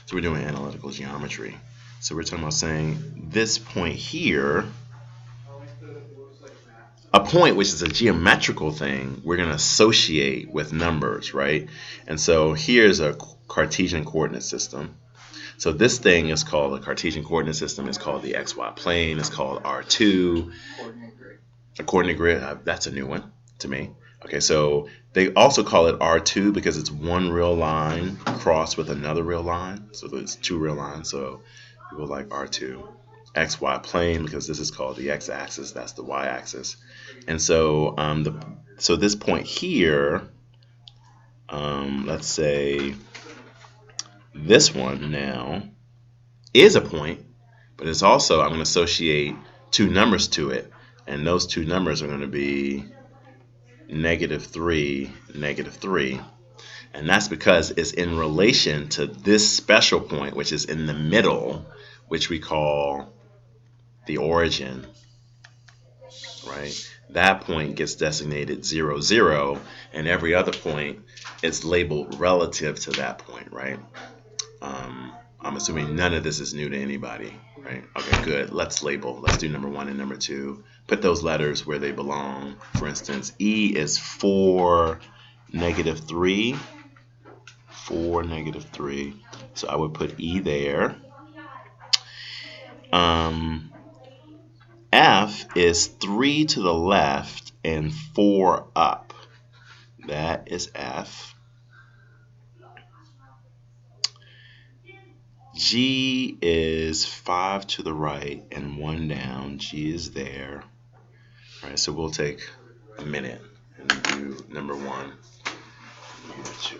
So we're doing analytical geometry. So we're talking about saying this point here, a point which is a geometrical thing, we're going to associate with numbers, right? And so here's a Cartesian coordinate system. So this thing is called a Cartesian coordinate system. It's called the XY plane. It's called R2. A coordinate grid. That's a new one to me. Okay, so they also call it R2 because it's one real line crossed with another real line. So there's two real lines. So people like R2. XY plane because this is called the x-axis. That's the y-axis. And so so this point here, let's say this one now is a point, but it's also, I'm going to associate two numbers to it, and those two numbers are going to be -3, -3, and that's because it's in relation to this special point, which is in the middle, which we call the origin, right? That point gets designated 0, 0, and every other point is labeled relative to that point, right? I'm assuming none of this is new to anybody, right? Okay, good. Let's label. Let's do number 1 and number 2. Put those letters where they belong. For instance, E is 4, -3. 4, -3. So I would put E there. F is 3 to the left and 4 up. That is F. G is 5 to the right and 1 down. G is there. All right, so we'll take a minute and do number 1, number 2.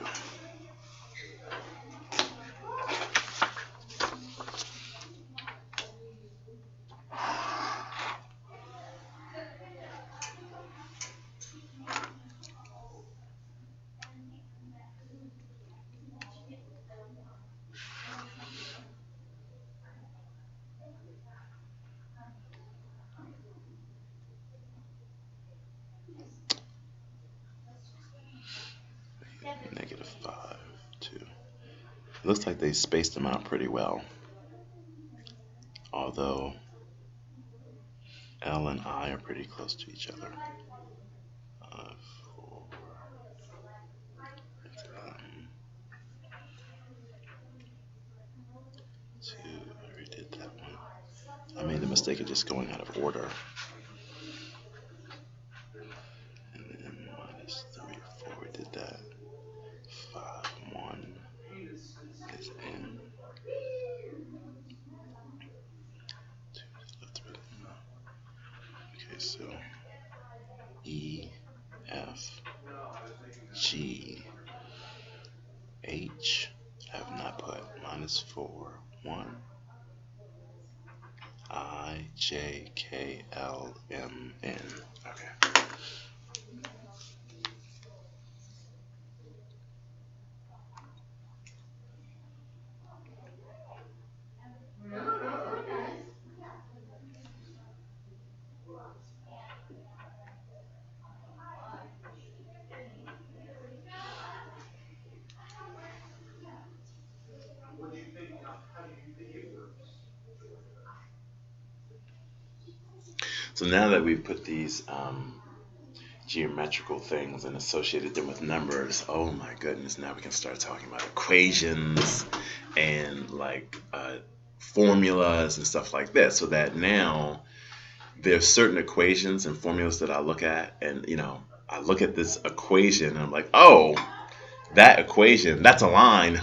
-5, 2. It looks like they spaced them out pretty well, although L and I are pretty close to each other. 4. Two, I already did that one. I made the mistake of just going out of order. And then -3, 4, we did that. 5, 1 is in. 2 is left, 3. Okay, so E, F, G, H, I have not put -4, 1. I, J, K, L, M, N. Okay. So now that we've put these geometrical things and associated them with numbers, oh my goodness, now we can start talking about equations and like formulas and stuff like that. So that now there's certain equations and formulas that I look at, and I look at this equation and I'm like, oh, that equation, that's a line.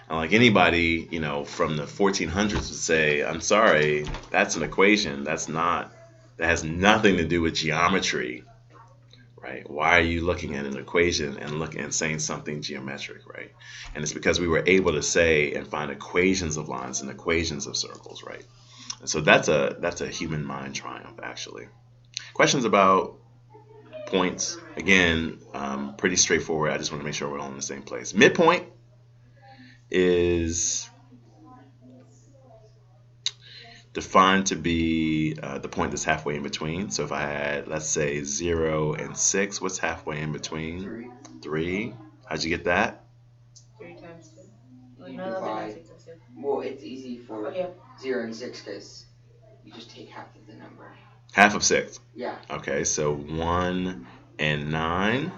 And like anybody, from the 1400s would say, I'm sorry, that's an equation. That has nothing to do with geometry, right? Why are you looking at an equation and saying something geometric, right? And it's because we were able to say and find equations of lines and equations of circles, right? And so that's a human mind triumph, actually. Questions about points? Again, pretty straightforward. I just want to make sure we're all in the same place. Midpoint is defined to be the point that's halfway in between. So if I had, let's say, 0 and 6, what's halfway in between? 3. How'd you get that? 3 times 2. You divide. Well, it's easy for 0 and 6 because you just take half of the number. Half of 6. Yeah. Okay, so 1 and 9.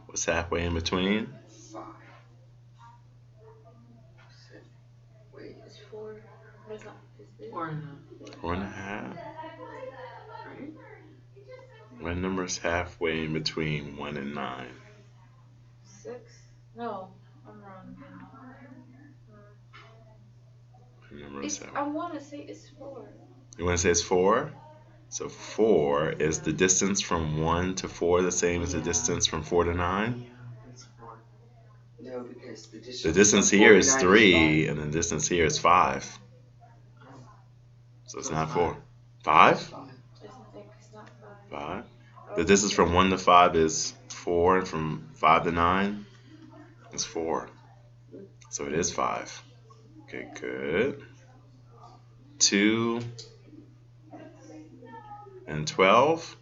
What's halfway in between? 5. Wait. It's 4. But it's not. It's 4 and a half. Right? What number is halfway in between 1 and 9? 6? No, I'm wrong again. What number is I want to say it's 4. You want to say it's 4? So 4 is the distance from 1 to 4 the same as the distance from 4 to 9? It's 4. No, because the The distance here is 3 and the distance here is 5. So it's not 4. 5? It's not 5. 5? The distance from 1 to 5 is 4, and from 5 to 9 is 4. So it is 5. Okay, good. 2 and 12.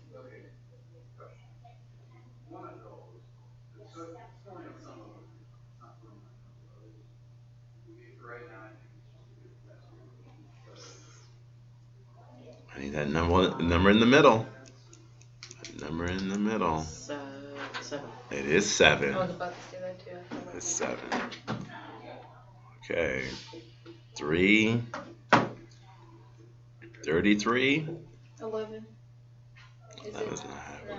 I need that number in the middle. Number in the middle. 7. It is 7. I was about to say that too. It's 7. Okay. 3. 33. 11. That does not happen.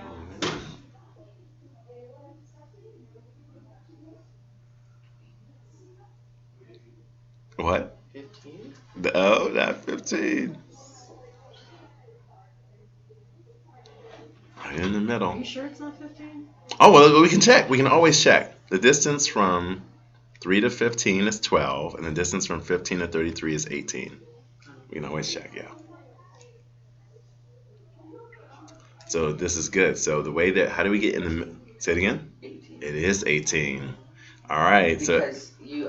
What? 15. Oh, not 15. Right in the middle. Are you sure it's not 15? Oh, well, we can check. We can always check. The distance from 3 to 15 is 12, and the distance from 15 to 33 is 18. We can always check, yeah. So this is good. So the way that, how do we get in the, say it again? 18. It is 18. All right. Because you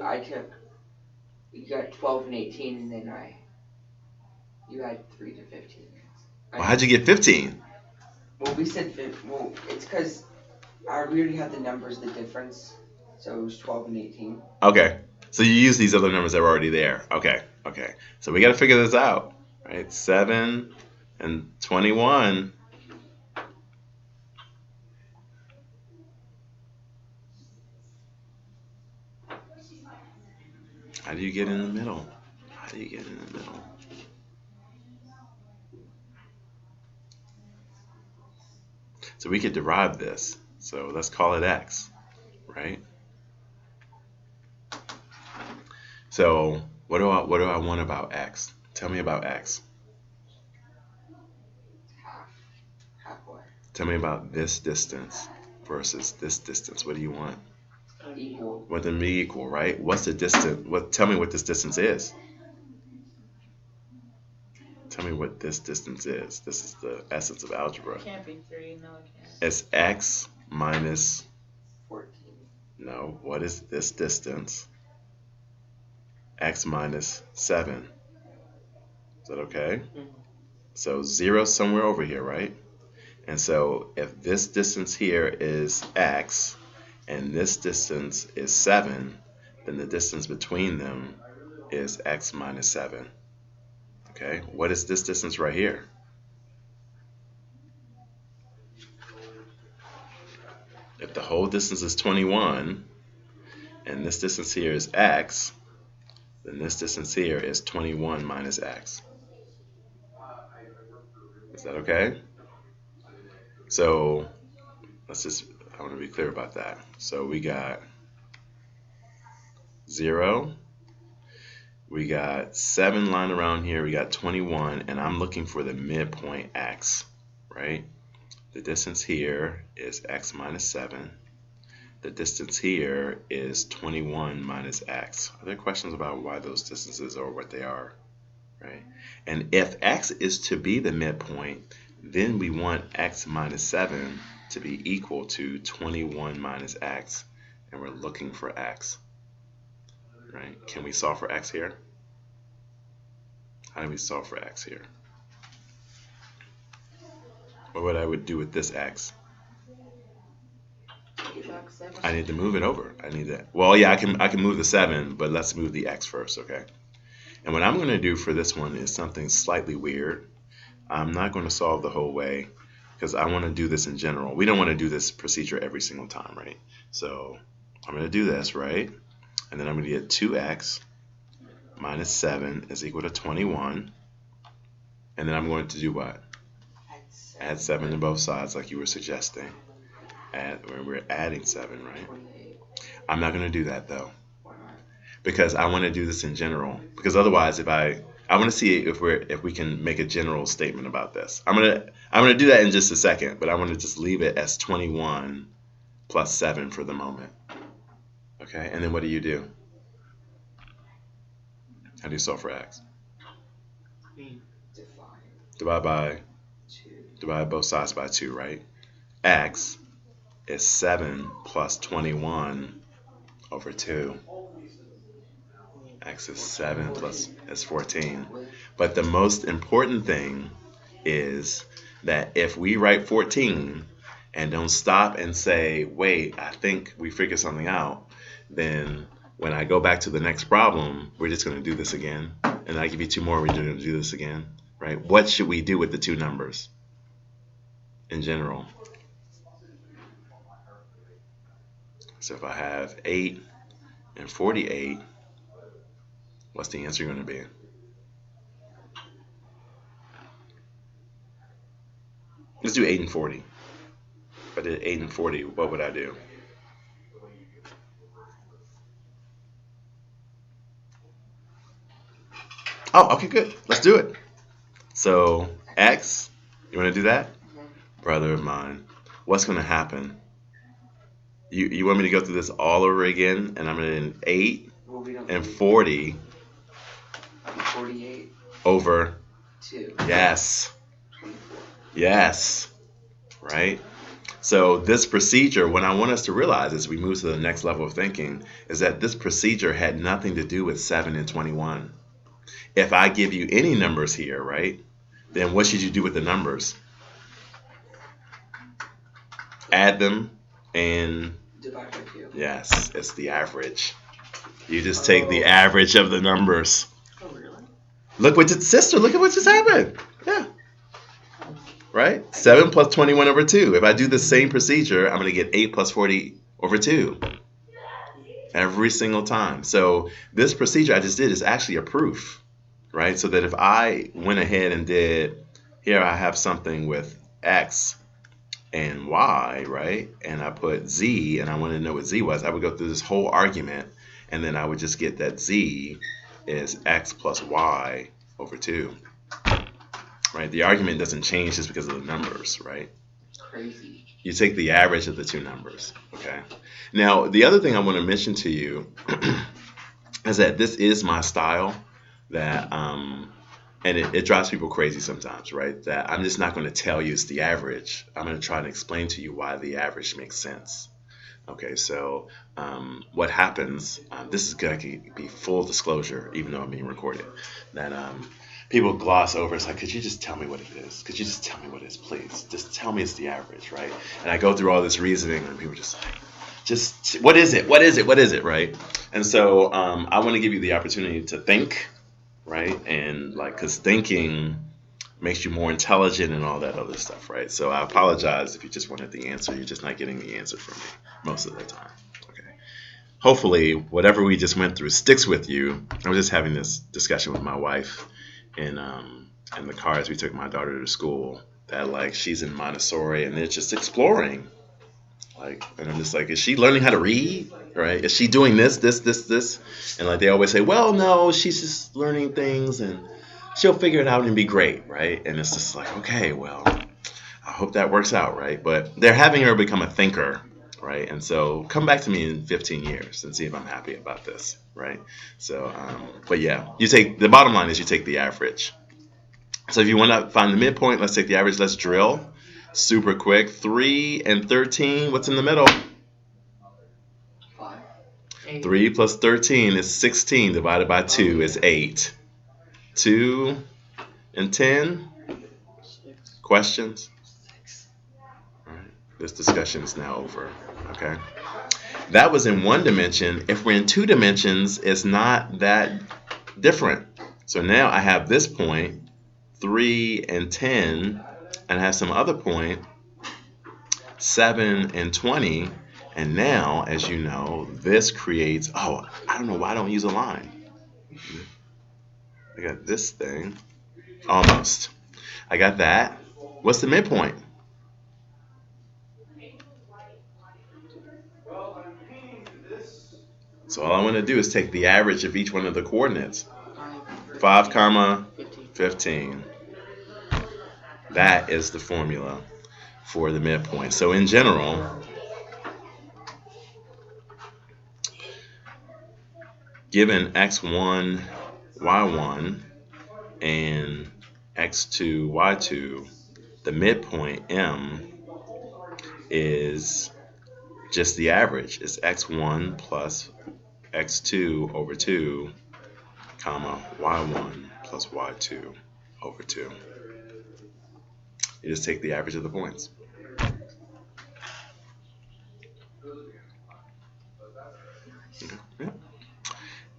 got 12 and 18, and then you had 3 to 15. Well, how'd you get 15? Well, we said, well, it's because we already had the numbers, the difference. So it was 12 and 18. Okay. So you use these other numbers that were already there. Okay. So we got to figure this out. Right? 7 and 21. How do you get in the middle? So we could derive this. So let's call it x, right? So what do I want about x? Tell me about x. Halfway. Tell me about this distance versus this distance. What do you want? Equal. Want them to be equal, right? What's the distance? Tell me what this distance is. Tell me what this distance is. This is the essence of algebra. It can't be 3. No, it can't. It's x minus 14. No, what is this distance? X minus 7. Is that okay? Mm-hmm. So 0 somewhere over here, right? And so if this distance here is x and this distance is 7, then the distance between them is x minus 7. Okay, what is this distance right here? If the whole distance is 21 and this distance here is x, then this distance here is 21 minus x. Is that okay? So I want to be clear about that. So we got 0, we got 7 lying around here, we got 21, and I'm looking for the midpoint x, right? The distance here is x minus 7. The distance here is 21 minus x. Are there questions about why those distances are what they are? Right? And if x is to be the midpoint, then we want x minus 7 to be equal to 21 minus x, and we're looking for x. Right? Can we solve for x here? How do we solve for x here? What would I do with this x? Keep x. I need to move it over. I need that. Well, yeah, I can move the 7, but let's move the x first, okay? And what I'm going to do for this one is something slightly weird. I'm not going to solve the whole way because I want to do this in general. We don't want to do this procedure every single time, right? So I'm going to do this, right? And then I'm going to get 2x minus 7 is equal to 21. And then I'm going to do what? Add 7 to both sides like you were suggesting. We're adding 7, right? 28. I'm not going to do that though, Why not? because I want to do this in general. Because otherwise, I want to see if we can make a general statement about this. I'm gonna do that in just a second, but I want to just leave it as 21 plus 7 for the moment. Okay, and then what do you do? How do you solve for x? Divide by 2. divide both sides by 2, right? X is 7 plus 21 over 2. X is 7 plus is 14. But the most important thing is that if we write 14 and don't stop and say, wait, I think we figured something out, then when I go back to the next problem, we're just going to do this again. And I give you 2 more, we're going to do this again, right? What should we do with the 2 numbers in general? So if I have 8 and 48, what's the answer going to be? Let's do 8 and 40. If I did 8 and 40, what would I do? Oh, okay, good. Let's do it. So x, you want to do that? Brother of mine, what's going to happen? You want me to go through this all over again, and I'm going to 8 Well, we don't and need 40 48. over 2. yes. 24. Yes, right? So this procedure, what I want us to realize as we move to the next level of thinking, is that this procedure had nothing to do with 7 and 21. If I give you any numbers here, right, then what should you do with the numbers? Add them and Divide by 2. yes, it's the average. You just take the average of the numbers. Oh, really? Look what just sister, look at what just happened. Yeah. Right? 7 plus 21 over 2. If I do the same procedure, I'm going to get 8 plus 40 over 2. Every single time. So this procedure I just did is actually a proof. Right? So that if I went ahead and did, here I have something with x and y, right? And I put z, and I wanted to know what z was. I would go through this whole argument, and then I would just get that z is x plus y over 2. Right? The argument doesn't change just because of the numbers, right? Crazy. You take the average of the 2 numbers, okay? Now, the other thing I want to mention to you is that this is my style that, and it drives people crazy sometimes, right? That I'm just not going to tell you it's the average. I'm going to try to explain to you why the average makes sense. Okay, so what happens, this is going to be full disclosure, even though I'm being recorded, that people gloss over. It's like, could you just tell me what it is? Could you just tell me what it is, please? Just tell me it's the average, right? And I go through all this reasoning, and people just like, just, what is it? What is it? What is it, right? And so I want to give you the opportunity to think, right? And like, because thinking makes you more intelligent and all that other stuff, right? So I apologize if you just wanted the answer. You're just not getting the answer from me most of the time. Okay. Hopefully, whatever we just went through sticks with you. I was just having this discussion with my wife in the car as we took my daughter to school. That like she's in Montessori and they're just exploring. Like, and I'm just like, is she learning how to read? Right? Is she doing this? And like they always say, well, no, she's just learning things and she'll figure it out and be great, right? And it's just like, okay, well, I hope that works out, right? But they're having her become a thinker, right? And so come back to me in 15 years and see if I'm happy about this, right? So, but yeah, the bottom line is you take the average. So if you want to find the midpoint, let's take the average. Let's drill. Super quick. 3 and 13. What's in the middle? 5. 8. 3 plus 13 is 16 divided by 2 is 8. 2 and 10. 6. Questions? All right. This discussion is now over. Okay. That was in one dimension. If we're in two dimensions, it's not that different. So now I have this point, 3 and 10, and I have some other point, 7 and 20. And now, as you know, this creates, oh, I don't know why I don't use a line. I got this thing. Almost. I got that. What's the midpoint? So all I want to do is take the average of each one of the coordinates. 5 comma 15. That is the formula for the midpoint. So in general, given x1, y1, and x2, y2, the midpoint m is just the average. It's x1 plus x2 over 2, comma, y1 plus y2 over 2. You just take the average of the points. Yeah.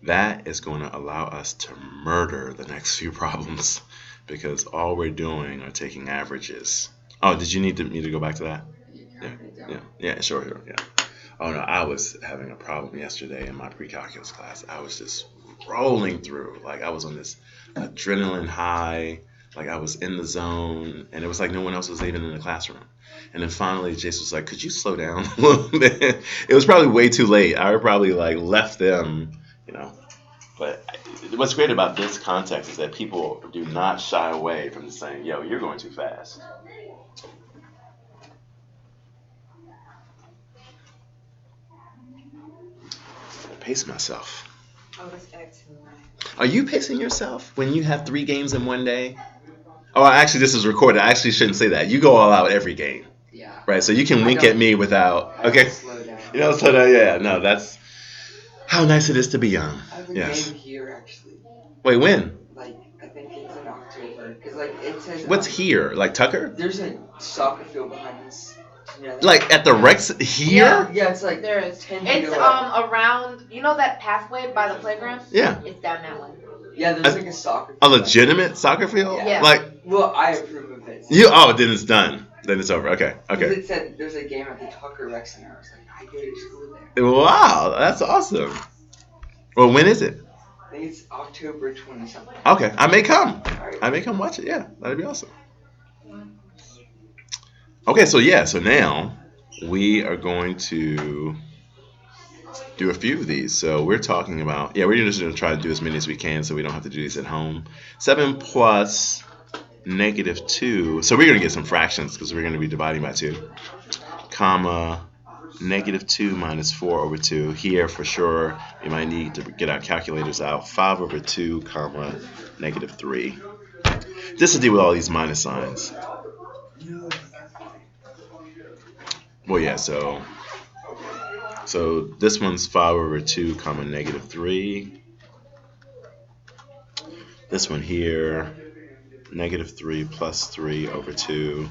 That is going to allow us to murder the next few problems because all we're doing are taking averages. Oh, did you need me to go back to that? Yeah, sure, yeah. Oh no, I was having a problem yesterday in my pre-calculus class. I was just rolling through. Like I was on this adrenaline high. Like I was in the zone, and it was like no one else was even in the classroom. And then finally, Jason was like, "Could you slow down a little bit?" It was probably way too late. I would probably like left them, you know. But what's great about this context is that people do not shy away from just saying, "Yo, you're going too fast." I pace myself. Oh, it's X and Y. Are you pacing yourself when you have 3 games in one day? Oh, actually, this is recorded. I actually shouldn't say that. You go all out every game. Yeah. Right, so you can wink at me without. Okay. Slow down. You know, slow down. Yeah, no, that's how nice it is to be young. I have a Yes. game here actually. Wait, when? Like I think it's in October because like it says. What's here? Like Tucker? There's a soccer field behind us. You know, Like at the Rex here? Yeah, it's like There is. 10 feet It's away. around, you know that pathway by the playground? Yeah. It's down that way. Yeah, there's like a soccer. A field. legitimate soccer field? Yeah. Like Well, I approve of it. you? Oh, then it's done. Then it's over. Okay. 'Cause Okay. It said there's a game at the Tucker Rec Center. I was like, I go to school there. Wow, that's awesome. Well, when is it? I think it's October 20-something. Okay, I may come. Alright. I may come watch it. Yeah, that'd be awesome. Okay, so now we are going to do a few of these. So we're talking about, we're just going to try to do as many as we can so we don't have to do these at home. 7 plus -2. So we're going to get some fractions because we're going to be dividing by 2. Comma, -2 minus 4 over 2. Here, for sure, we might need to get our calculators out. 5 over 2, comma, -3. This will deal with all these minus signs. Well, yeah, so this one's 5 over 2, comma, -3. This one here, -3 plus 3 over 2,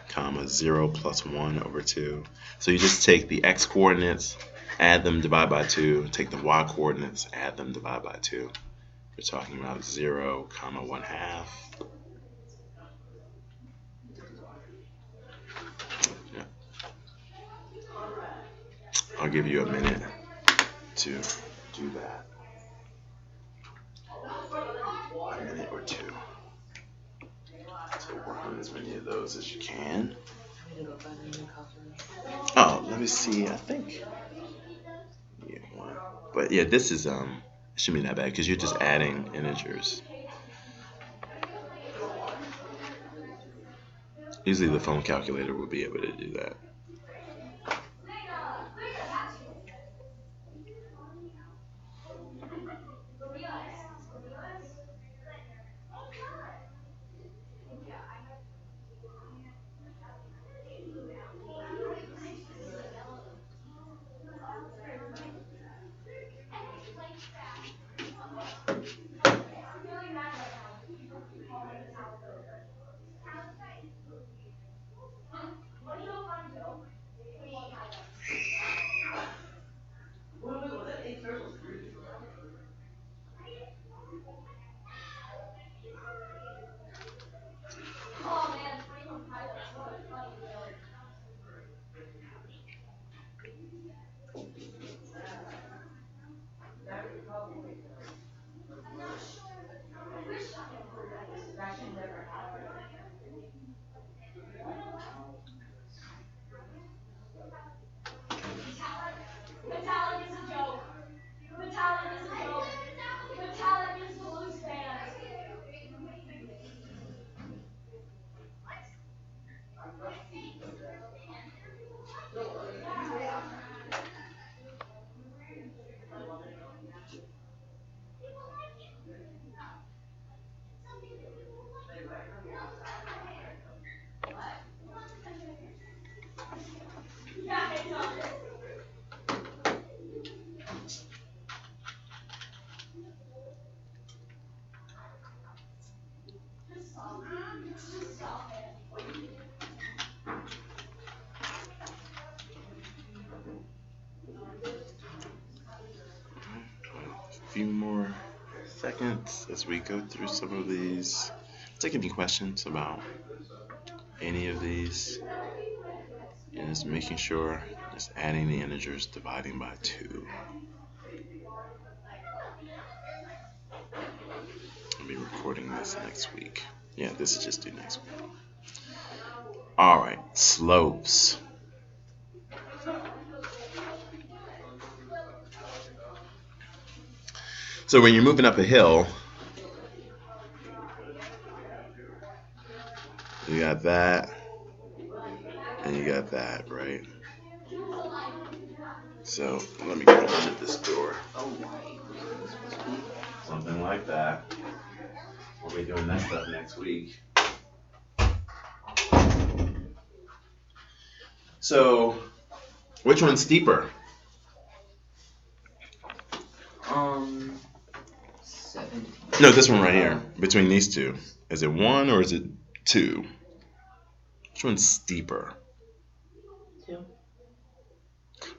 comma, 0 plus 1 over 2. So you just take the x coordinates, add them, divide by 2. Take the y coordinates, add them, divide by 2. We're talking about 0, comma, 1/2. Yeah. I'll give you a minute to do that. A minute or two. So work on as many of those as you can. Oh, let me see. I think. Yeah, one. But yeah, this is it shouldn't be that bad because you're just adding integers. Usually the phone calculator will be able to do that. A few more seconds as we go through some of these. Take any questions about any of these. And just making sure, just adding the integers, dividing by 2. I'll be recording this next week. Yeah, this is just due next week. Alright, slopes. So when you're moving up a hill, you got that, and you got that, right? So let me go under this door. Oh, why? Something like that. We'll be doing that stuff next week. So, which one's steeper? 17. No, this one right here. Between these two. Is it 1 or is it 2? Which one's steeper? 2.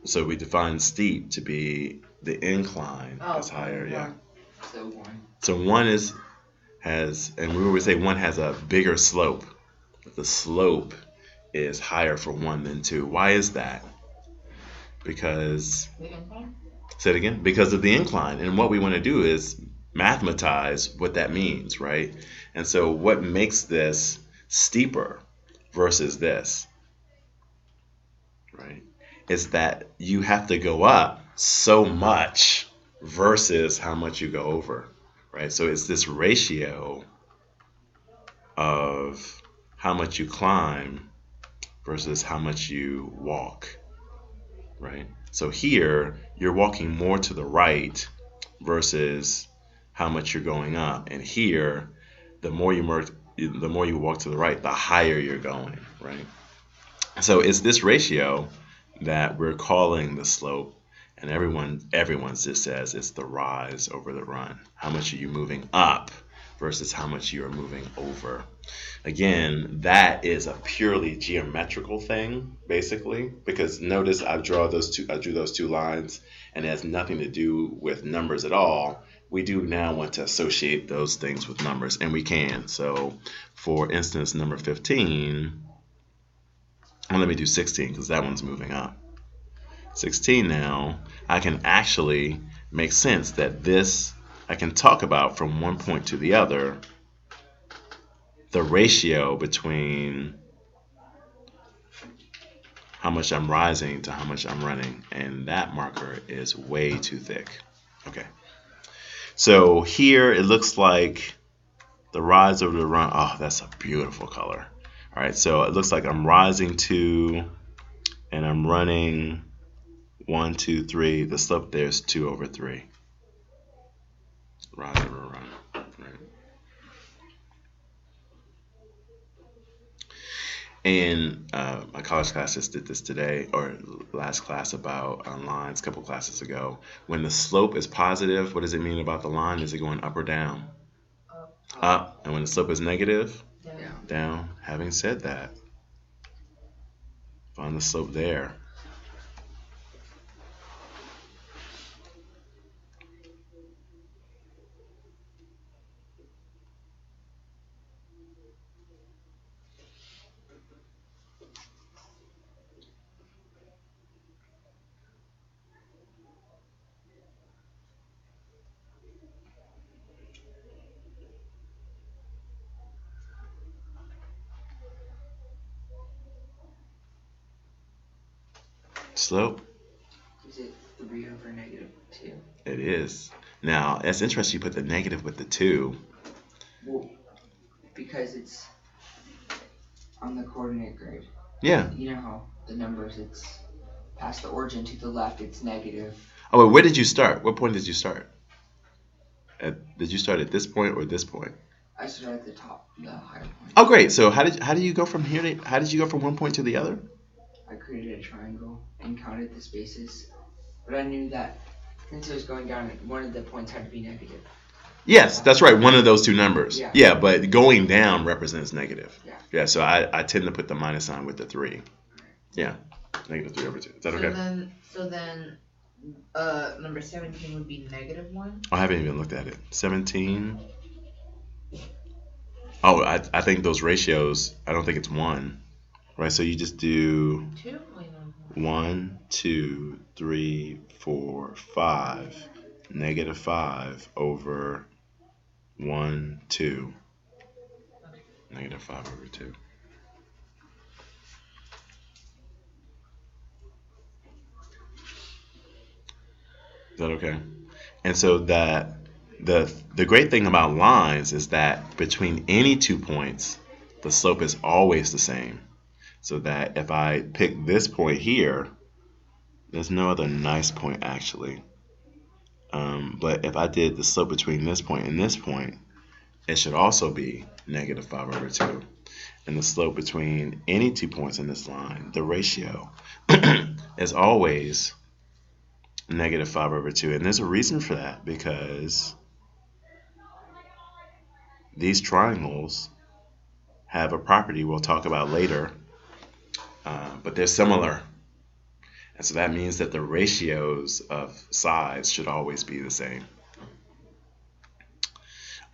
So we define steep to be the incline is higher, yeah. So 1. So 1 has, and we always say 1 has a bigger slope. But the slope is higher for 1 than 2. Why is that? Because, say it again, because of the incline. And what we want to do is mathematize what that means, right? And so what makes this steeper versus this, right, is that you have to go up so much versus how much you go over, right? So it's this ratio of how much you climb versus how much you walk, right? So here, you're walking more to the right versus how much you're going up. And here, the more you walk to the right, the higher you're going, right? So it's this ratio that we're calling the slope, and everyone just says it's the rise over the run. How much are you moving up versus how much you are moving over? Again, that is a purely geometrical thing, basically, because notice I drew those two lines, and it has nothing to do with numbers at all. We do now want to associate those things with numbers, and we can. So, for instance, number 15, and let me do 16 because that one's moving up. 16 now, I can actually make sense that this, I can talk about from one point to the other, the ratio between how much I'm rising to how much I'm running, and that marker is way too thick. Okay. So here it looks like the rise over the run. Oh, that's a beautiful color. All right, so it looks like I'm rising 2 and I'm running 1, 2, 3. The slope there is 2 over 3. Rise over run. Right. And my college class just did this today, or last class about lines, a couple classes ago. When the slope is positive, what does it mean about the line? Is it going up or down? Up. And when the slope is negative? Down. Down. Having said that, find the slope there. Slope? Is it 3 over negative 2? It is. Now, it's interesting you put the negative with the 2. Well, because it's on the coordinate grid. Yeah. You know how the numbers, it's past the origin to the left, it's negative. Oh, wait, where did you start? What point did you start? Did you start at this point or this point? I started at the top, the higher point. Oh, great. So how did you go from here to, how did you go from one point to the other? I created a triangle and counted the spaces, but I knew that since it was going down, one of the points had to be negative. Yes, that's right. One of those two numbers. Yeah. Yeah, but going down represents negative. Yeah. Yeah, so I tend to put the minus sign with the 3. Yeah, negative 3 over 2. Is that okay? So then, number 17 would be -1. I haven't even looked at it. 17. Oh, I think those ratios, I don't think it's 1. Right, so you just do 2? Wait, no. 1, 2, 3, 4, 5. -5 over 1, 2. Okay. -5 over 2. Is that okay? And so that the great thing about lines is that between any 2 points, the slope is always the same. So that if I pick this point here, there's no other nice point actually. But if I did the slope between this point and this point, it should also be -5 over 2. And the slope between any 2 points in this line, the ratio, is always -5 over 2. And there's a reason for that, because these triangles have a property we'll talk about later, but they're similar. And so that means that the ratios of sides should always be the same.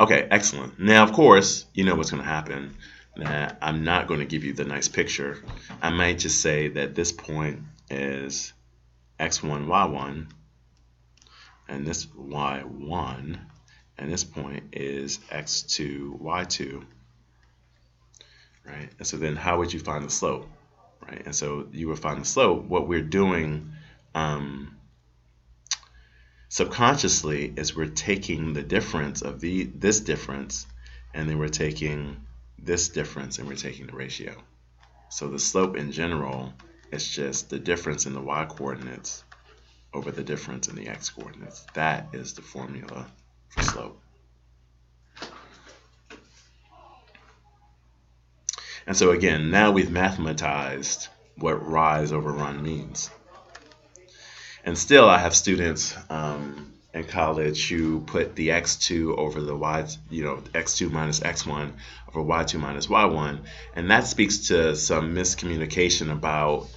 Okay, excellent. Now, of course, you know what's going to happen. That I'm not going to give you the nice picture. I might just say that this point is x1, y1, and this y1, and this point is x2, y2, right? And so then how would you find the slope, right? And so you would find the slope. What we're doing subconsciously is we're taking the difference of this difference, and then we're taking this difference, and we're taking the ratio. So the slope in general is just the difference in the y coordinates over the difference in the x coordinates. That is the formula for slope. And so again, now we've mathematized what rise over run means. And still I have students in college who put the x2 over the y, x2 minus x1 over y2 minus y1. And that speaks to some miscommunication about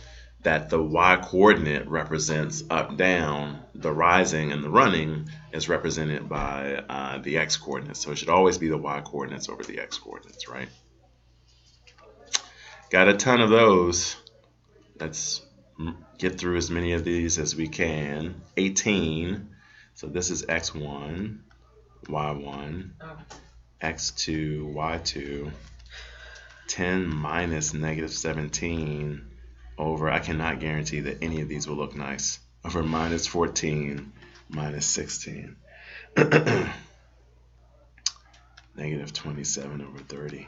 that the y coordinate represents up, down, the rising and the running is represented by the x coordinates. So it should always be the y coordinates over the x coordinates, right? Got a ton of those. Let's get through as many of these as we can. 18. So this is x1, y1, x2, y2. 10 minus -17 over, I cannot guarantee that any of these will look nice, over -14 minus 16. -27 over 30.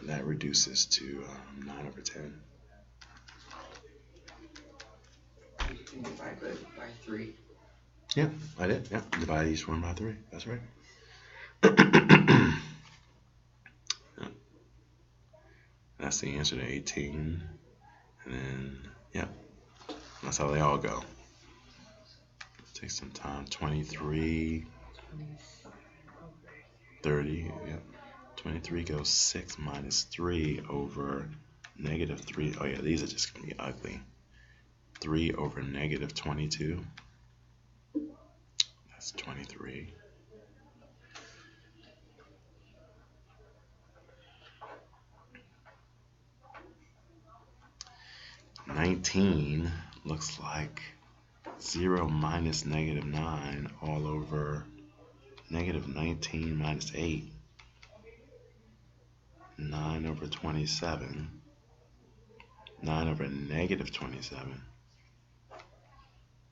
That reduces to 9 over 10. You can divide by 3. Yeah, I did. Yeah, divide each one by 3. That's right. That's the answer to 18. And then, yeah, that's how they all go. Take some time. 23, 30, yeah. 23 goes 6 minus 3 over -3. Oh, yeah, these are just going to be ugly. 3 over -22. That's 23. $19 looks like 0 minus -9 all over -19 minus 8. 9 over 27. 9 over -27.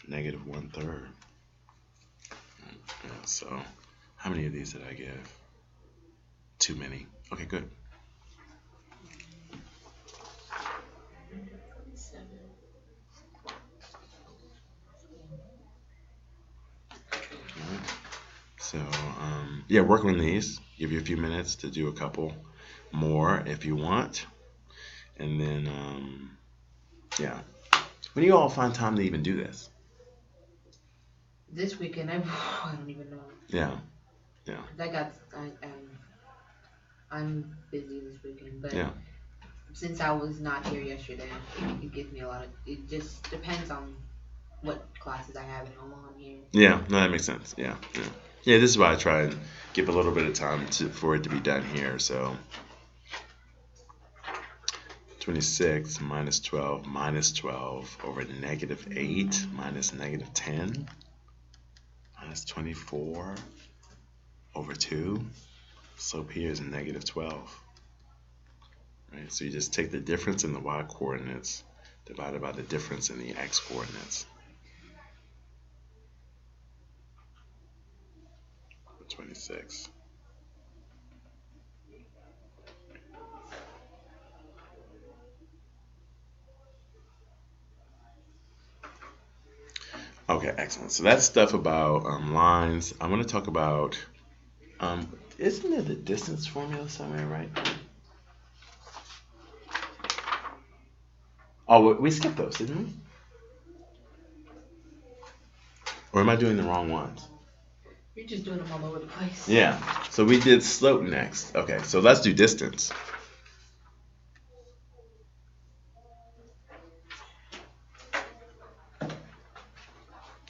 -1/3. Yeah, so how many of these did I give? Too many. Okay, good. So, yeah, work on these. Give you a few minutes to do a couple more if you want. And then, yeah. When do you all find time to even do this? This weekend, I don't even know. Yeah. Yeah. I'm busy this weekend, but Yeah. since I was not here yesterday, it gives me a lot of. It just depends on what classes I have and how long I'm here. Yeah, no, that makes sense. Yeah, yeah, yeah. This is why I try and give a little bit of time for it to be done here. So 26 minus 12 over negative 8 minus negative 10 minus 24 over 2. Slope here is negative 12. Right? So you just take the difference in the y coordinates divided by the difference in the x coordinates. 26. Okay, excellent. So that's stuff about lines. I want to talk about, isn't there the distance formula somewhere, right? Oh, we skipped those, didn't we? Or am I doing the wrong ones? You're just doing them all over the place. Yeah. So we did slope next. Okay, so let's do distance.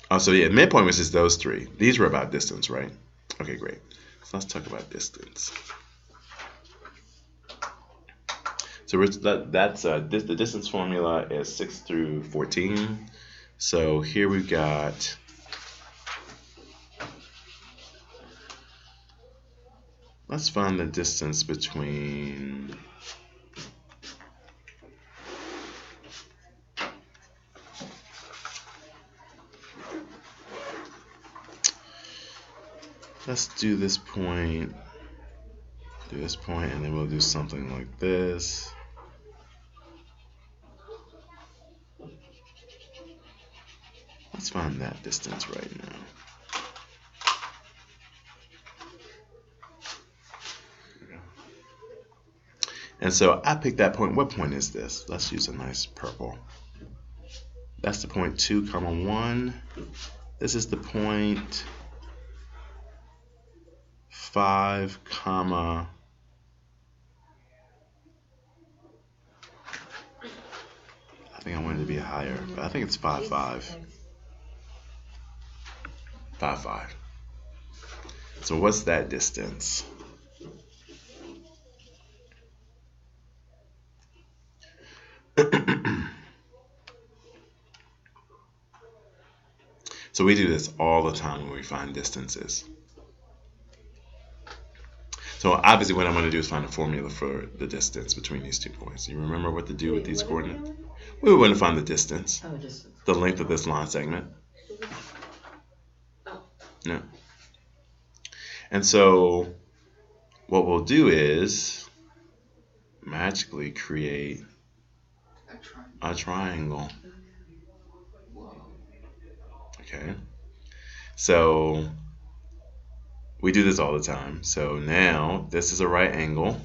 Oh, so yeah, midpoint was just those three. These were about distance, right? Okay, great. So let's talk about distance. So the distance formula is 6 through 14. So here we've got let's find the distance between let's do this point, and then we'll do something like this. Let's find that distance right now. And so I picked that point. What point is this? Let's use a nice purple. That's the point 2, 1. This is the point 5, I think I wanted to be higher, but I think it's 5, 5. 5, 5. So what's that distance? So we do this all the time when we find distances. So obviously what I'm going to do is find a formula for the distance between these 2 points. You remember what to do with these coordinates? We want to find the distance. Oh, distance. The length of this line segment. Oh. Yeah. And so what we'll do is magically create a triangle. Okay. So we do this all the time. So now this is a right angle.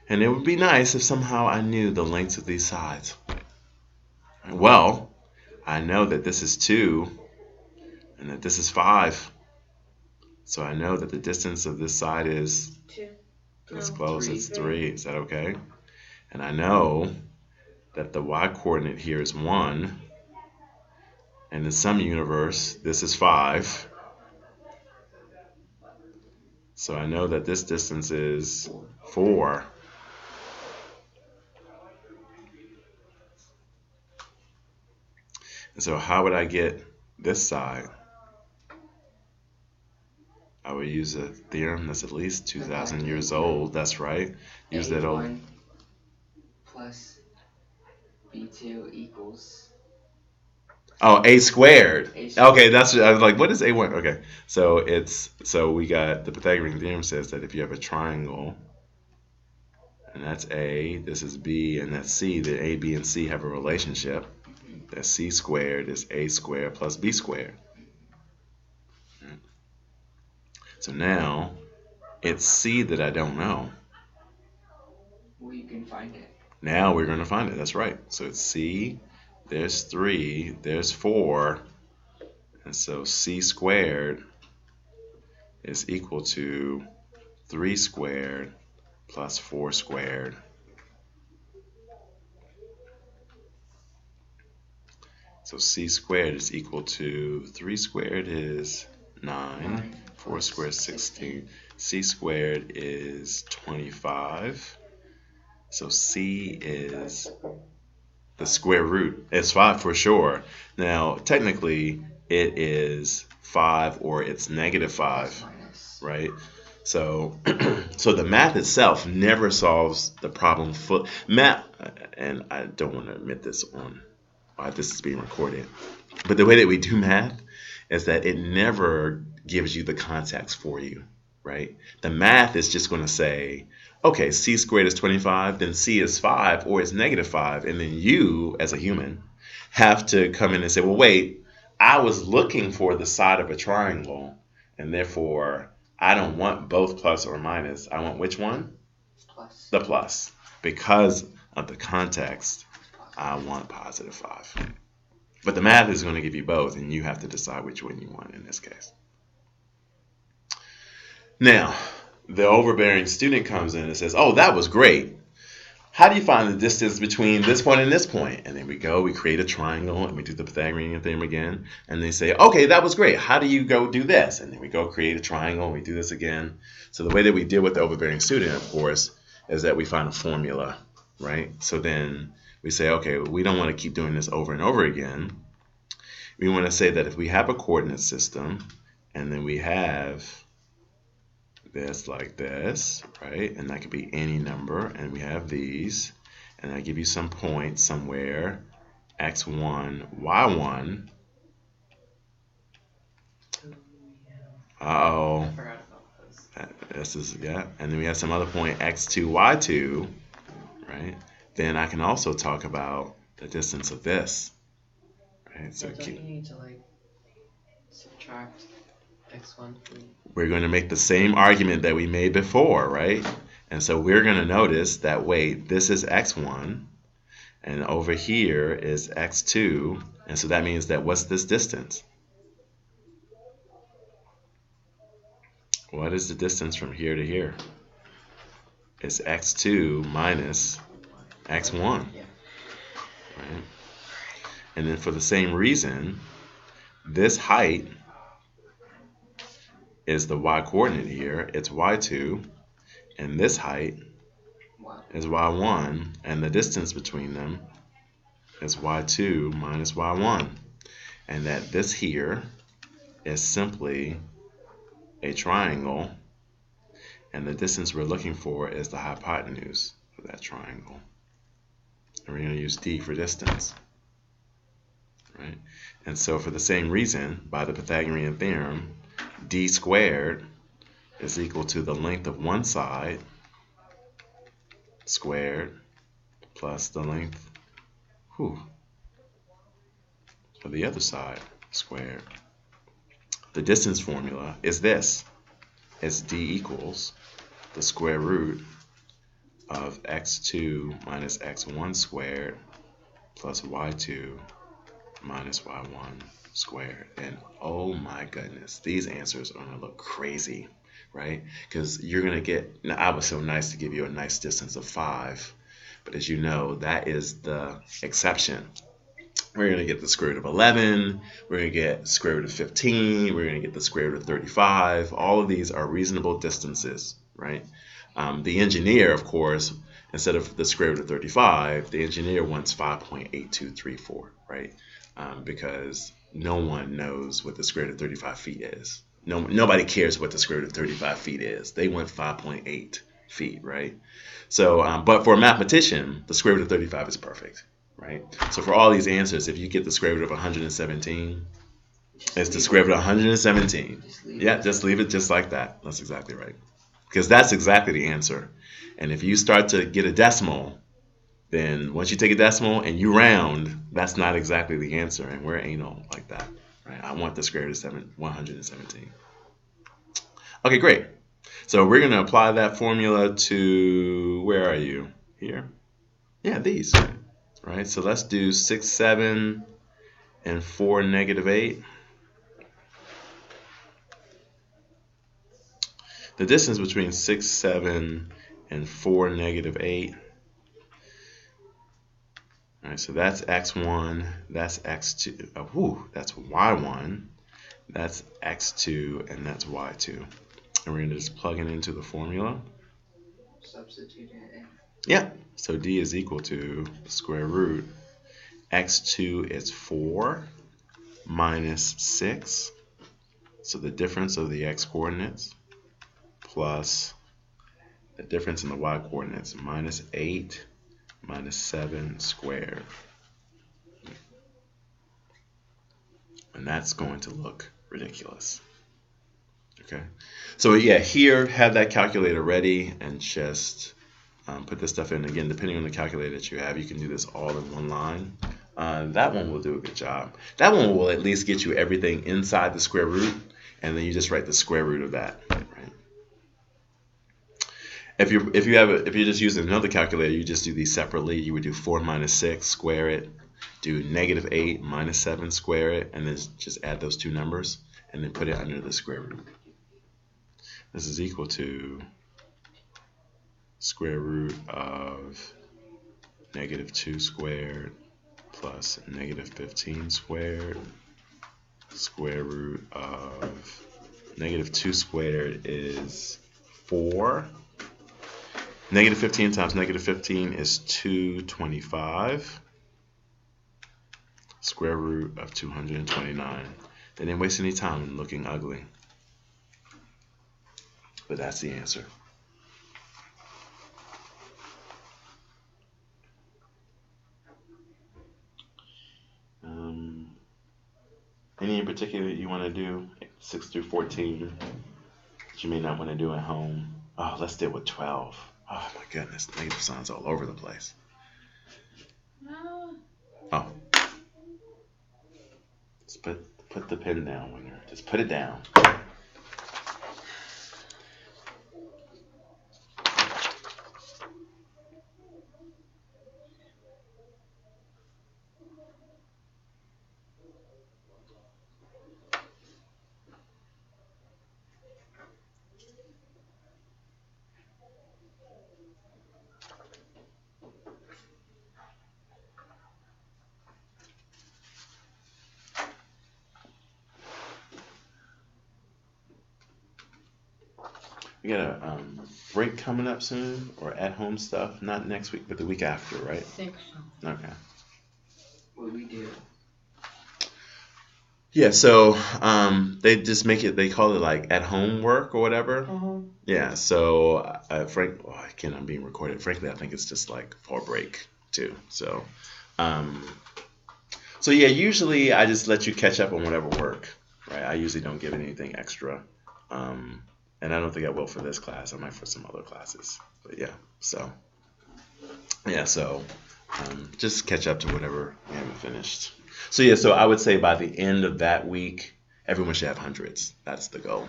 And it would be nice if somehow I knew the lengths of these sides. Well, I know that this is 2 and that this is 5. So I know that the distance of this side is 2. It's close. It's 3. Is that okay? And I know that the y coordinate here is 1. And in some universe, this is 5. So I know that this distance is 4. And so how would I get this side? I would use a theorem that's at least 2,000 years old. That's right. Use that old. A1 plus B2 equals. Oh, a squared. A squared. Okay, that's. I was like, what is a1? Okay, so we got the Pythagorean theorem says that if you have a triangle, and that's A, this is B, and that's C, that A, B, and C have a relationship. That C squared is A squared plus B squared. So now it's C that I don't know. Well, you can find it. Now we're going to find it. That's right. So it's C. There's 3, there's 4, and so C squared is equal to 3 squared plus 4 squared. So c squared is equal to 3 squared is 9, 4 squared is 16. C squared is 25. So C is the square root. It's 5 for sure. Now, technically, it is 5 or it's negative 5, right? So, so the math itself never solves the problem. Math, and I don't want to admit this on why this is being recorded, but the way that we do math is that it never gives you the context for you, right? The math is just going to say, okay, c squared is 25, then c is 5 or it's negative 5, and then you, as a human, have to come in and say, well, wait, I was looking for the side of a triangle, and therefore I don't want both plus or minus. I want which one? Plus. The plus. Because of the context, I want positive 5. But the math is going to give you both, and you have to decide which one you want in this case. Now, the overbearing student comes in and says, oh, that was great. How do you find the distance between this point and this point? And then we create a triangle, and we do the Pythagorean theorem again. And they say, okay, that was great. How do you go do this? And then we go create a triangle, and we do this again. So the way that we deal with the overbearing student, of course, is that we find a formula, right? So then we say, okay, we don't want to keep doing this over and over again. We want to say that if we have a coordinate system, and then we have this like this, right? And that could be any number, and we have these, and I give you some point somewhere, x1, y1. Uh-oh. I forgot about this. This is, yeah. And then we have some other point, x2, y2, right? Then I can also talk about the distance of this, right? So Don't you need to like subtract x1 from... We're going to make the same argument that we made before, right? And so we're going to notice that, wait, this is x1, and over here is x2, and so that means that what's this distance? What is the distance from here to here? It's x2 minus x1, right? And then for the same reason, this height is the y-coordinate here. It's y2, and this height is y1, and the distance between them is y2 minus y1, and that this here is simply a triangle, and the distance we're looking for is the hypotenuse of that triangle. And we're going to use d for distance, right? And so for the same reason, by the Pythagorean theorem, d squared is equal to the length of one side squared plus the length of the other side squared. The distance formula is this. It's d equals the square root of x2 minus x1 squared plus y2 minus y1 squared. And oh my goodness, these answers are going to look crazy, right? Because you're going to get, now I was so nice to give you a nice distance of 5, but as you know, that is the exception. We're going to get the square root of 11, we're going to get square root of 15, we're going to get the square root of 35. All of these are reasonable distances, right? The engineer, of course, instead of the square root of 35, the engineer wants 5.8234, right? Because no one knows what the square root of 35 feet is. Nobody cares what the square root of 35 feet is. They want 5.8 feet, right? So, but for a mathematician, the square root of 35 is perfect, right? So for all these answers, if you get the square root of 117, it's the square root of 117. Just leave it just like that. That's exactly right. Because that's exactly the answer. And if you start to get a decimal, then once you take a decimal and you round, that's not exactly the answer, and we're anal like that, right? I want the square root of 117. Okay, great. So we're going to apply that formula to, where are you? Here? Yeah, these, right? So let's do 6, 7, and 4, negative 8. The distance between 6, 7, and 4, negative 8. All right, so that's x1, that's x2, that's y1, that's x2, and that's y2. And we're going to just plug it into the formula. Substitute it in. Yeah, so d is equal to the square root. X2 is 4 minus 6. So the difference of the x coordinates plus the difference in the y coordinates, minus 8 minus 7 squared. And that's going to look ridiculous. Okay, so yeah, here, have that calculator ready and just put this stuff in. Again, depending on the calculator that you have, you can do this all in one line. That one will do a good job. That one will at least get you everything inside the square root, and then you just write the square root of that. Right? If you're just using another calculator, you just do these separately. You would do 4 minus 6, square it. Do negative 8 minus 7, square it, and then just add those two numbers, and then put it under the square root. This is equal to square root of negative 2 squared plus negative 15 squared. Square root of negative 2 squared is 4. Negative 15 times negative 15 is 225. Square root of 229. They didn't waste any time in looking ugly. But that's the answer. Any in particular that you want to do? 6 through 14 that you may not want to do at home? Oh, let's deal with 12. Oh my goodness, negative signs all over the place. Oh. Just put the pen down, Winger. Just put it down. We got a break coming up soon, or at-home stuff. Not next week, but the week after, right? 6. Okay. What we do. Yeah, so they just make it, they call it like at-home work or whatever. Yeah, so again, I'm being recorded. Frankly, I think it's just like fall break too. So yeah, usually I just let you catch up on whatever work, right? I usually don't give anything extra. And I don't think I will for this class. I might for some other classes. But yeah, so just catch up to whatever we haven't finished. So yeah, so I would say by the end of that week, everyone should have hundreds. That's the goal.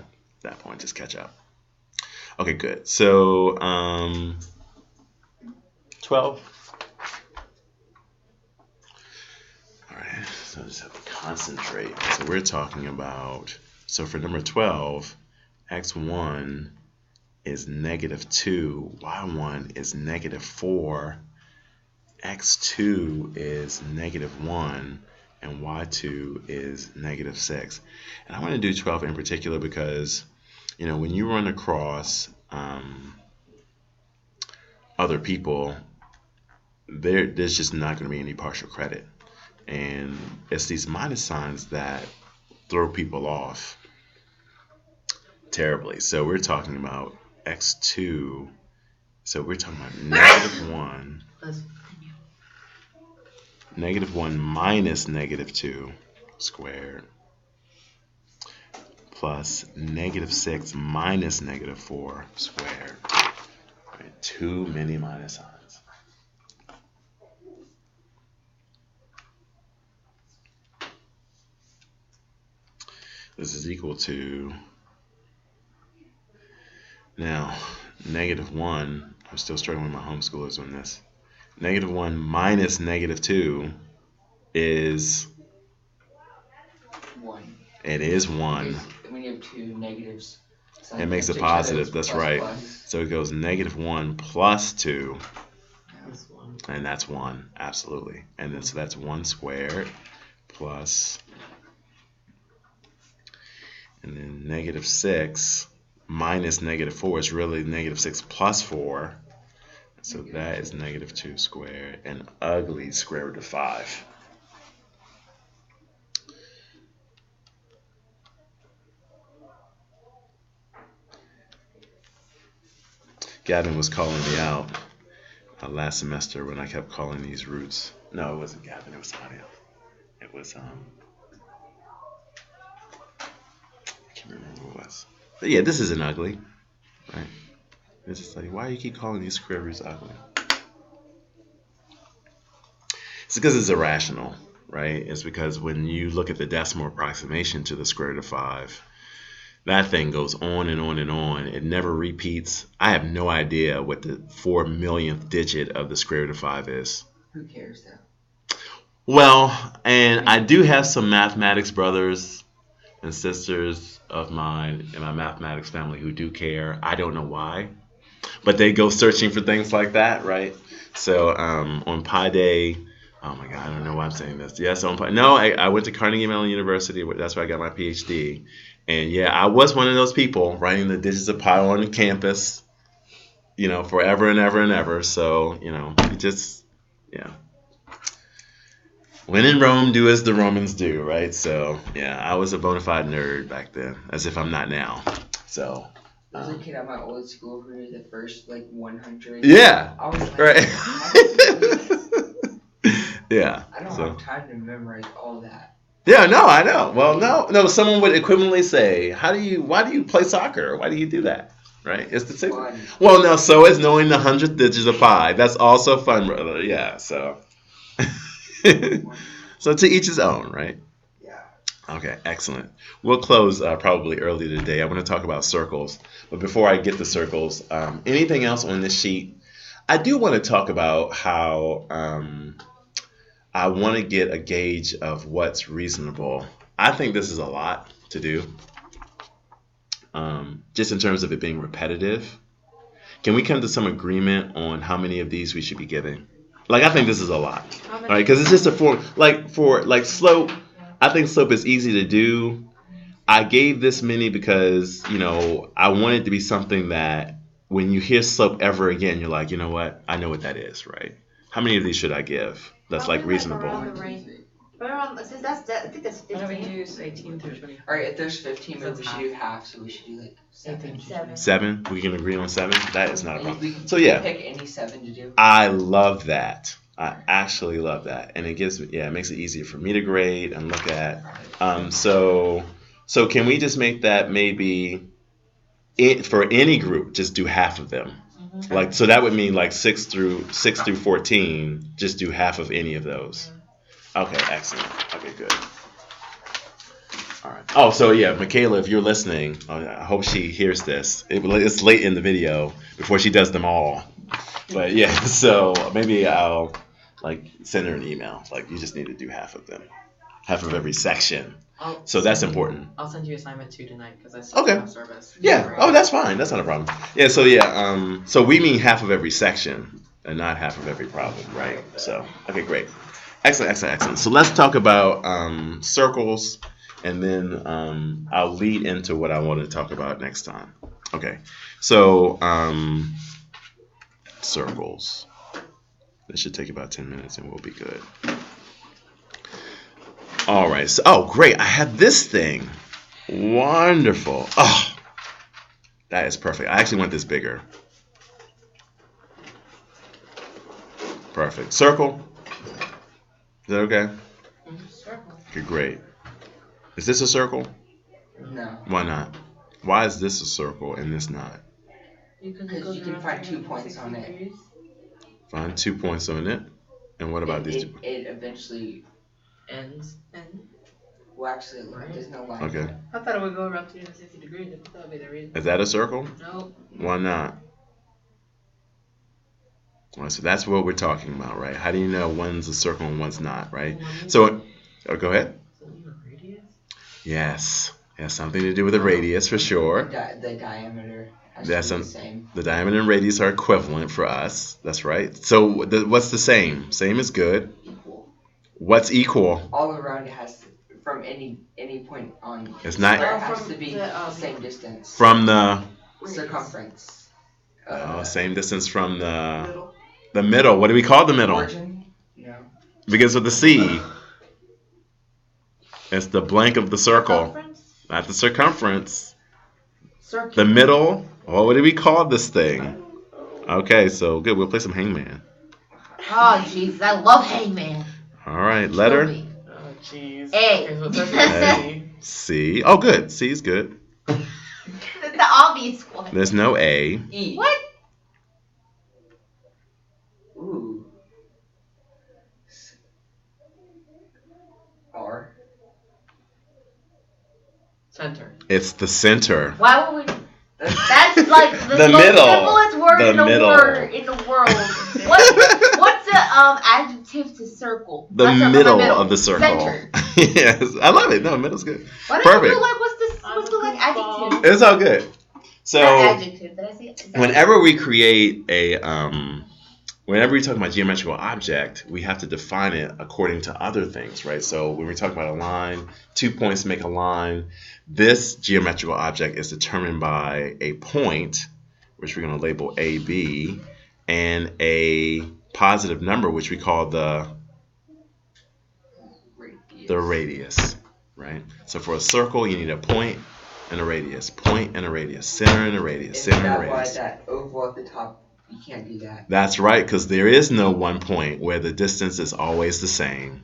At that point, just catch up. Okay, good. So 12. All right, so I just have to concentrate. So we're talking about, so for number 12, x1 is negative 2, y1 is negative 4, x2 is negative 1, and y2 is negative 6. And I want to do 12 in particular because, when you run across other people, there's just not going to be any partial credit. And it's these minus signs that throw people off terribly. So we're talking about x2. So we're talking about negative 1. Negative 1 minus negative 2 squared plus negative 6 minus negative 4 squared. Right, too many minus signs. This is equal to, now, negative 1, I'm still struggling with my homeschoolers on this. Negative 1 minus negative 2 is 1. It is 1. When you have two negatives, So It makes it check that positive, as that's plus, right. plus. So it goes -1 plus 2, That's 1. and that's 1, absolutely. And then so that's 1 squared plus, and then -6 minus -4 is really -6 plus 4. So that is -2 squared, and ugly square root of 5. Gavin was calling me out last semester when I kept calling these roots. No, it wasn't Gavin. It was somebody else. It was I can't remember who it was. But yeah, this isn't ugly, right? It's just like, why do you keep calling these square roots ugly? It's because it's irrational, right? It's because when you look at the decimal approximation to the square root of 5, that thing goes on and on and on. It never repeats. I have no idea what the 4 millionth digit of the square root of 5 is. Who cares though? Well, and I do have some mathematics brothers and sisters of mine in my mathematics family who do care. I don't know why, but they go searching for things like that, right? So on Pi Day, oh my God, I don't know why I'm saying this. Yes, on Pi. No, I went to Carnegie Mellon University. That's where I got my PhD. And yeah, I was one of those people writing the digits of pi on campus, forever and ever and ever. So, you just, yeah. When in Rome, do as the Romans do, right? So, yeah, I was a bona fide nerd back then, as if I'm not now. So. There was a kid at my old school who knew the first 100. Yeah. I was like, right. how did you do that? Yeah. I don't have time to memorize all that. Yeah, no, I know. Well, no, someone would equivalently say, why do you play soccer? Why do you do that? Right? It's the same. Fun. Well, no, so is knowing the 100th digit of pi. That's also fun, brother. Yeah, so. So to each his own, right? Yeah. Okay, excellent. We'll close probably early today. I want to talk about circles. But before I get to circles, anything else on this sheet? I do want to talk about how I want to get a gauge of what's reasonable. I think this is a lot to do, just in terms of it being repetitive. Can we come to some agreement on how many of these we should be giving? I think this is a lot, right? Because it's just a form. For slope, I think slope is easy to do. I gave this many because I want it to be something that when you hear slope ever again, you're like, you know what? I know what that is, right? How many of these should I give? That's reasonable. Around the range. But around, since I think that's Why don't we 15. do 18 through 20? Alright, if there's 15, maybe That's we should do half, so we should do 7. 7. 7? We can agree on 7? That is not a We problem. can So yeah, pick any 7 to do. I love that. I actually love that, and it makes it easier for me to grade and look at. So can we just make that maybe for any group, just do half of them? So that would mean 6 through 14, just do half of any of those. Okay, excellent. Okay, good. All right. Oh, so yeah, Michaela, if you're listening, I hope she hears this. It's late in the video before she does them all. But yeah, so maybe I'll send her an email. You just need to do half of them, half of every section. So that's important. I'll send you assignment 2 tonight because I still Okay. have service. Yeah. Oh, that's fine. That's not a problem. Yeah. So yeah. So we mean half of every section and not half of every problem, right? So okay, great. Excellent. So let's talk about circles, and then I'll lead into what I want to talk about next time. Okay. So circles. This should take about 10 minutes, and we'll be good. All right. So, great. I have this thing. Wonderful. Oh, that is perfect. I actually want this bigger. Perfect. Circle. Is that okay? Circle. Okay, great. Is this a circle? No. Why not? Why is this a circle and this not? Because you can find 2 points on it. Find 2 points on it. And what about these 2? It eventually Ends. Well, actually, there's no line. Okay. I thought it would go around 360 degrees. I thought that would be the reason. Is that a circle? Nope. Why not? Well, so that's what we're talking about, right? How do you know one's a circle and one's not, right? So, go ahead. Radius? Yes. It has something to do with the radius for sure. The diameter has That's to be an- the same. The diameter and radius are equivalent for us. That's right. So what's the same? Same is good. Equal. What's equal? All around it has to, from any point on. It's not- It has From to be the, the same distance. From the Circumference. same distance from the Middle. middle. What do we call the middle? Origin? No. Begins with the C. It's the blank of the circle, Circumference? not the circumference. Circle. The middle. Oh, what do we call this thing? Okay, so good. We'll play some Hangman. Oh, jeez, I love Hangman. All right, Kill letter me. Oh, jeez. A. Okay, so it starts with C. C. Oh, good. C is good. The obvious one. There's no A. E. What? Ooh. R. Center. It's the center. Why would we? That's like the, The most middle. simplest word The in the middle. word in the world. What's the adjective to circle? The Not circle, middle, the of the circle. Center. Yes, I love it. No, middle's good. Why do Perfect. I feel like what's the like adjective? It's all good. So Not adjective. Did I say? Is that- whenever we create whenever we talk about geometrical object, we have to define it according to other things, right? So when we talk about a line, 2 points make a line. This geometrical object is determined by a point, which we're going to label AB, and a positive number, which we call the radius, right? So for a circle, you need a point and a radius, point and a radius, center and a radius, Isn't center and a that why radius. that oval at the top, you can't do that? That's right, because there is no one point where the distance is always the same.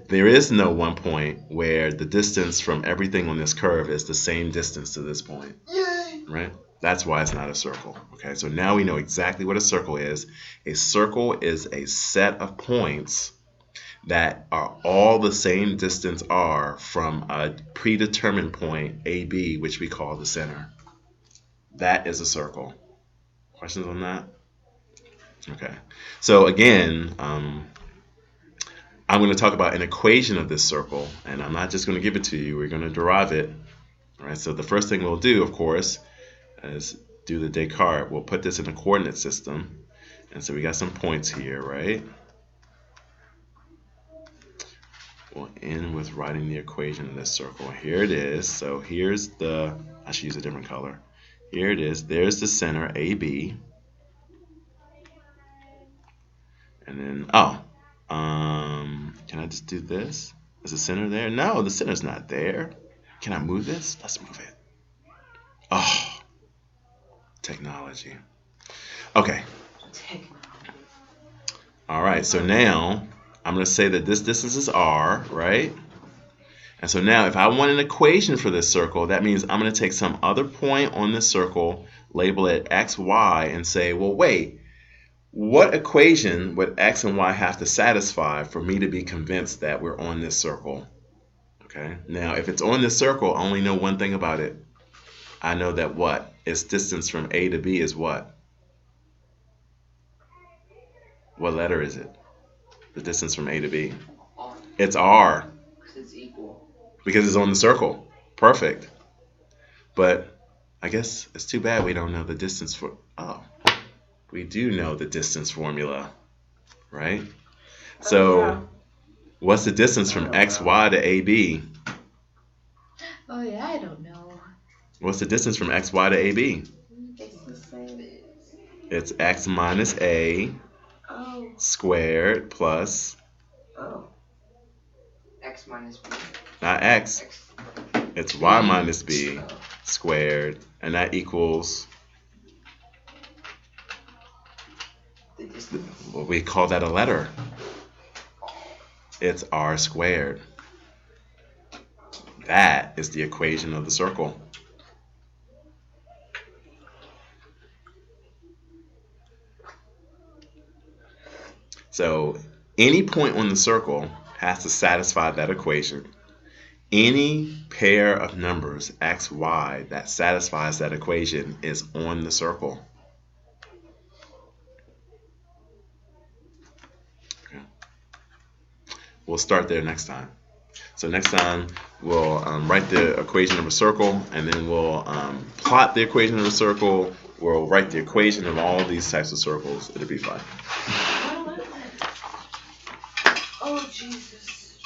There is no one point where the distance from everything on this curve is the same distance to this point. Yay! Right? That's why it's not a circle. Okay, so now we know exactly what a circle is. A circle is a set of points that are all the same distance r from a predetermined point AB, which we call the center. That is a circle. Questions on that? Okay. So again, I'm going to talk about an equation of this circle, and I'm not just going to give it to you. We're going to derive it. All right. So the first thing we'll do, of course, is do the Descartes. We'll put this in a coordinate system, and so we got some points here, right? We'll end with writing the equation of this circle. Here it is. So here's I should use a different color. Here it is. There's the center, AB. And then, can I just do this? Is the center there? No, the center's not there. Can I move this? Let's move it. Oh, technology. Okay. All right, so now I'm going to say that this distance is r, right? And so now if I want an equation for this circle, that means I'm going to take some other point on this circle, label it x, y, and say, well, wait, what equation would x and y have to satisfy for me to be convinced that we're on this circle? Okay. Now, if it's on this circle, I only know one thing about it. I know that what? Its distance from A to B is what? What letter is it? The distance from A to B. R. It's R. Because it's equal. Because it's on the circle. Perfect. But I guess it's too bad we don't know the distance for... Oh. We do know the distance formula, right? So, what's the distance from XY to AB? Oh yeah, I don't know. What's the distance from XY to AB? It's the same. It's X minus A Oh. squared plus, Oh. X minus B. not X, X. it's Y minus B squared, and that equals, The distance. well, we call that a letter. It's R squared. That is the equation of the circle. So any point on the circle has to satisfy that equation. Any pair of numbers, x, y, that satisfies that equation is on the circle. Okay. We'll start there next time. So next time we'll write the equation of a circle, and then we'll plot the equation of a circle. We'll write the equation of all these types of circles. It'll be fun. Oh, Jesus.